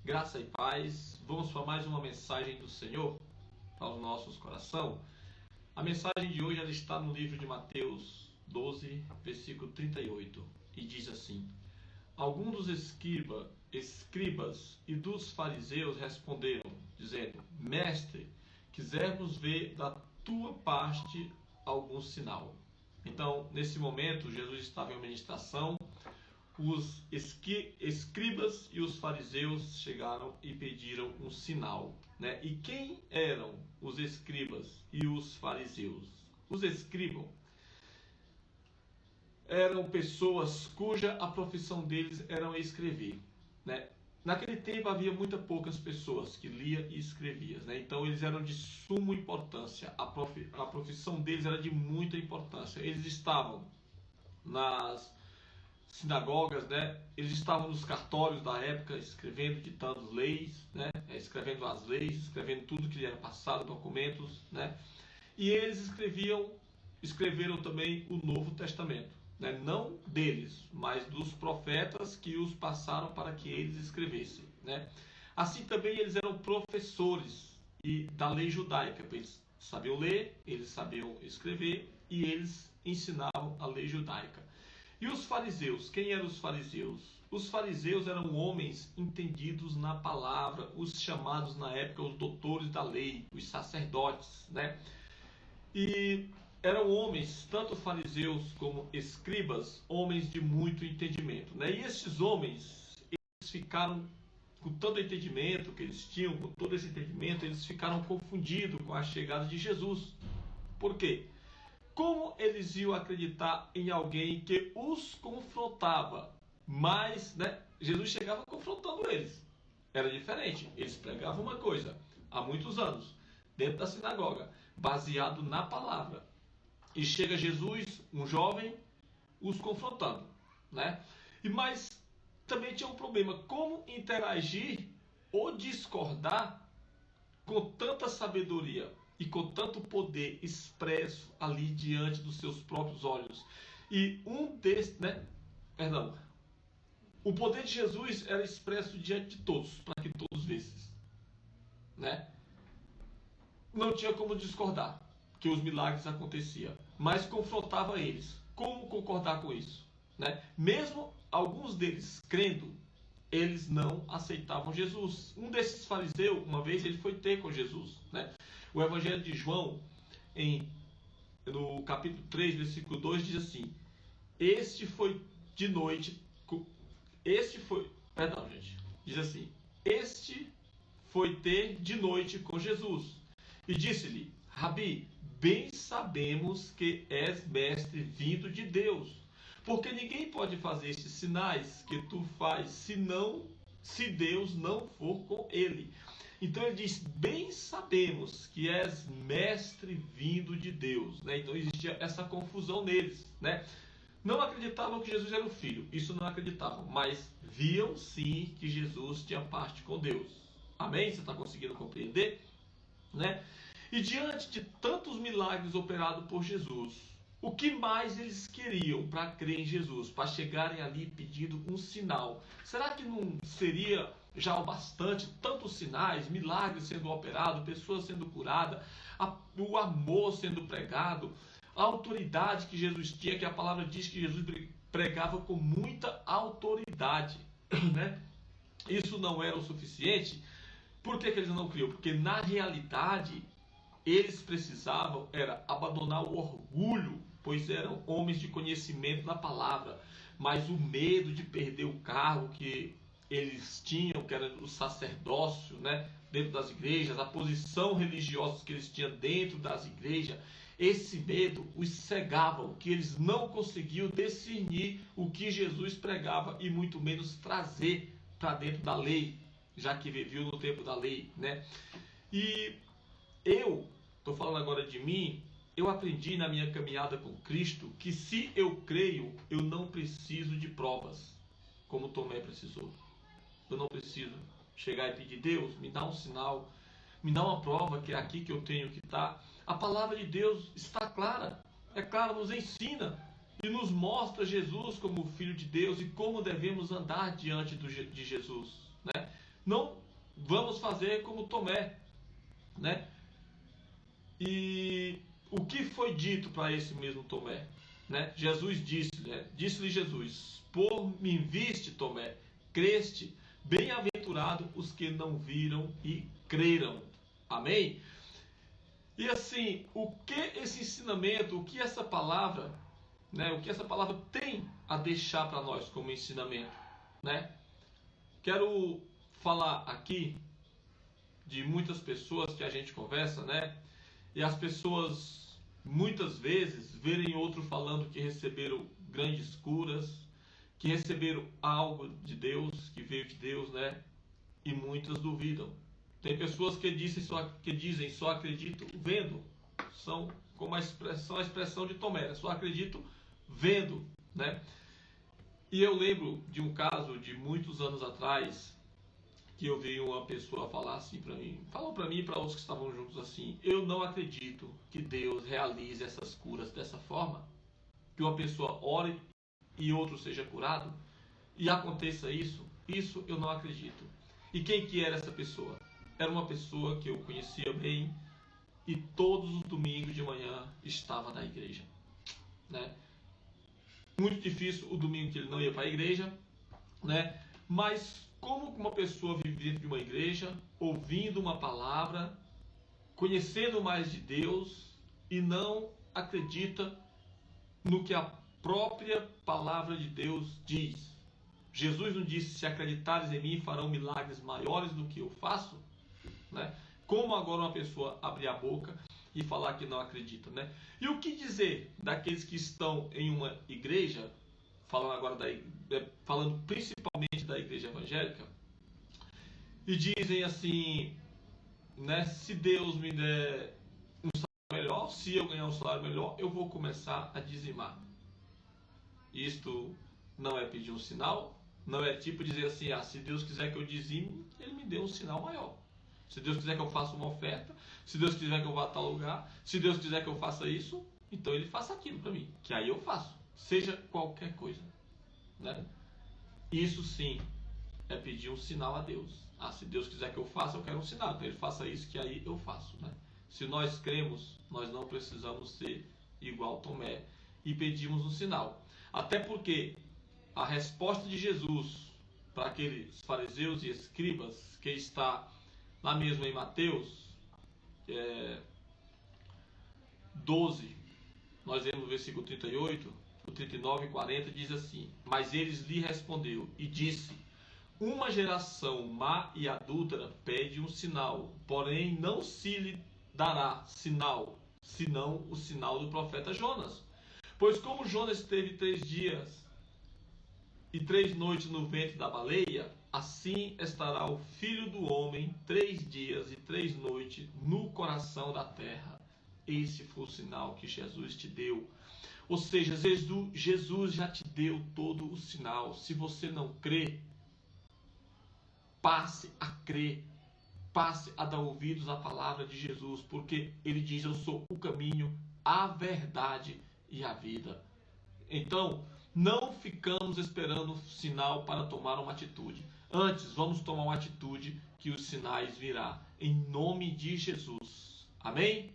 Graça e paz. Vamos para mais uma mensagem do Senhor aos nossos corações. A mensagem de hoje ela está no livro de Mateus 12, versículo 38, e diz assim: Alguns dos escribas e dos fariseus responderam, dizendo: Mestre, quisermos ver da tua parte algum sinal. Então, nesse momento, Jesus estava em uma ministração. Os escribas e os fariseus chegaram e pediram um sinal, né? E quem eram os escribas e os fariseus? Os escribas eram pessoas cuja a profissão deles era escrever, né? Naquele tempo havia muitas poucas pessoas que lia e escrevia, né? Então eles eram de suma importância. A profissão deles era de muita importância. Eles estavam nas sinagogas, né? Eles estavam nos cartórios da época, escrevendo, ditando leis, né? Escrevendo as leis, escrevendo tudo que lhe era passado, documentos, né? E eles escreveram também o Novo Testamento, né? Não deles, mas dos profetas que os passaram para que eles escrevessem, né? Assim também eles eram professores da lei judaica, eles sabiam ler, eles sabiam escrever e eles ensinavam a lei judaica. E os fariseus? Quem eram os fariseus? Os fariseus eram homens entendidos na palavra, os chamados na época os doutores da lei, os sacerdotes, né? E eram homens, tanto fariseus como escribas, homens de muito entendimento, né? E esses homens, eles ficaram com todo o entendimento que eles tinham, com todo esse entendimento, eles ficaram confundidos com a chegada de Jesus. Por quê? Como eles iam acreditar em alguém que os confrontava? Mas, né, Jesus chegava confrontando eles. Era diferente. Eles pregavam uma coisa há muitos anos, dentro da sinagoga, baseado na palavra. E chega Jesus, um jovem, os confrontando, né? Mas também tinha um problema. Como interagir ou discordar com tanta sabedoria e com tanto poder expresso ali diante dos seus próprios olhos? E o poder de Jesus era expresso diante de todos, para que todos vissem, né? Não tinha como discordar que os milagres aconteciam, mas confrontava eles. Como concordar com isso, né? Mesmo alguns deles crendo, eles não aceitavam Jesus. Um desses fariseus, uma vez, ele foi ter com Jesus, né? O Evangelho de João, no capítulo 3, versículo 2, diz assim: Este foi ter de noite com Jesus e disse-lhe: Rabi, bem sabemos que és mestre vindo de Deus, porque ninguém pode fazer estes sinais que tu fazes, se Deus não for com ele. Então ele diz: bem sabemos que és mestre vindo de Deus, né? Então existia essa confusão neles, né? Não acreditavam que Jesus era o Filho, isso não acreditavam, mas viam sim que Jesus tinha parte com Deus. Amém? Você está conseguindo compreender? Né? E diante de tantos milagres operados por Jesus, o que mais eles queriam para crer em Jesus, para chegarem ali pedindo um sinal? Será que não seria já o bastante, tantos sinais, milagres sendo operados, pessoas sendo curadas, o amor sendo pregado, a autoridade que Jesus tinha, que a palavra diz que Jesus pregava com muita autoridade, né? Isso não era o suficiente. Por que eles não criam? Porque na realidade eles precisavam era abandonar o orgulho, pois eram homens de conhecimento na palavra, mas o medo de perder o cargo que eles tinham, que era o sacerdócio, né, dentro das igrejas, a posição religiosa que eles tinham dentro das igrejas, esse medo os cegava, que eles não conseguiam discernir o que Jesus pregava e muito menos trazer para dentro da lei, já que viveu no tempo da lei, né? E eu estou falando agora de mim. Eu aprendi na minha caminhada com Cristo que se eu creio, eu não preciso de provas, como Tomé precisou. Eu não preciso chegar e pedir: Deus, me dá um sinal, me dá uma prova que é aqui que eu tenho que estar. A palavra de Deus está clara, é clara, nos ensina e nos mostra Jesus como o Filho de Deus e como devemos andar diante de Jesus, né? não vamos fazer como Tomé, né? E o que foi dito para esse mesmo Tomé, né? Jesus disse-lhe, né? Disse-lhe Jesus: por me viste, Tomé, creste, bem-aventurado os que não viram e creram. Amém? E assim, o que esse ensinamento, o que essa palavra, né? O que essa palavra tem a deixar para nós como ensinamento, né? Quero falar aqui de muitas pessoas que a gente conversa, né? E as pessoas muitas vezes verem outro falando que receberam grandes curas, que receberam algo de Deus, que veio de Deus, né? E muitas duvidam. Tem pessoas que dizem só acredito vendo. São como a expressão de Tomé, só acredito vendo, né? E eu lembro de um caso de muitos anos atrás, que eu vi uma pessoa falar assim para mim, falou para mim e para outros que estavam juntos assim: eu não acredito que Deus realize essas curas dessa forma, que uma pessoa ore e outro seja curado e aconteça isso eu não acredito. E quem que era essa pessoa? Era uma pessoa que eu conhecia bem e todos os domingos de manhã estava na igreja, né? Muito difícil o domingo que ele não ia para a igreja, né? Mas como uma pessoa vive dentro de uma igreja, ouvindo uma palavra, conhecendo mais de Deus e não acredita no que a própria palavra de Deus diz? Jesus não disse: se acreditares em mim farão milagres maiores do que eu faço, né? Como agora uma pessoa abrir a boca e falar que não acredita, né? E o que dizer daqueles que estão em uma igreja, falando agora falando principalmente da igreja evangélica, e dizem assim, né? Se Deus me der um salário melhor, se eu ganhar um salário melhor, eu vou começar a dizimar. Isto não é pedir um sinal, não é tipo dizer assim: se Deus quiser que eu dizime, Ele me dê um sinal maior. Se Deus quiser que eu faça uma oferta, se Deus quiser que eu vá a tal lugar, se Deus quiser que eu faça isso, então Ele faça aquilo para mim, que aí eu faço, seja qualquer coisa, né? Isso sim é pedir um sinal a Deus. Se Deus quiser que eu faça, eu quero um sinal, então Ele faça isso, que aí eu faço, né? Se nós cremos, nós não precisamos ser igual Tomé e pedimos um sinal. Até porque a resposta de Jesus para aqueles fariseus e escribas, que está lá mesmo em Mateus 12, nós vemos no versículo 38, o 39 e 40, diz assim: mas eles lhe respondeu e disse: uma geração má e adúltera pede um sinal, porém não se lhe dará sinal, senão o sinal do profeta Jonas. Pois como Jonas esteve 3 dias e 3 noites no ventre da baleia, assim estará o Filho do Homem 3 dias e 3 noites no coração da terra. Esse foi o sinal que Jesus te deu. Ou seja, Jesus já te deu todo o sinal. Se você não crê, passe a crer. Passe a dar ouvidos à palavra de Jesus, porque Ele diz: eu sou o caminho, a verdade e a vida. Então, não ficamos esperando sinal para tomar uma atitude. Antes, vamos tomar uma atitude que os sinais virá. Em nome de Jesus. Amém?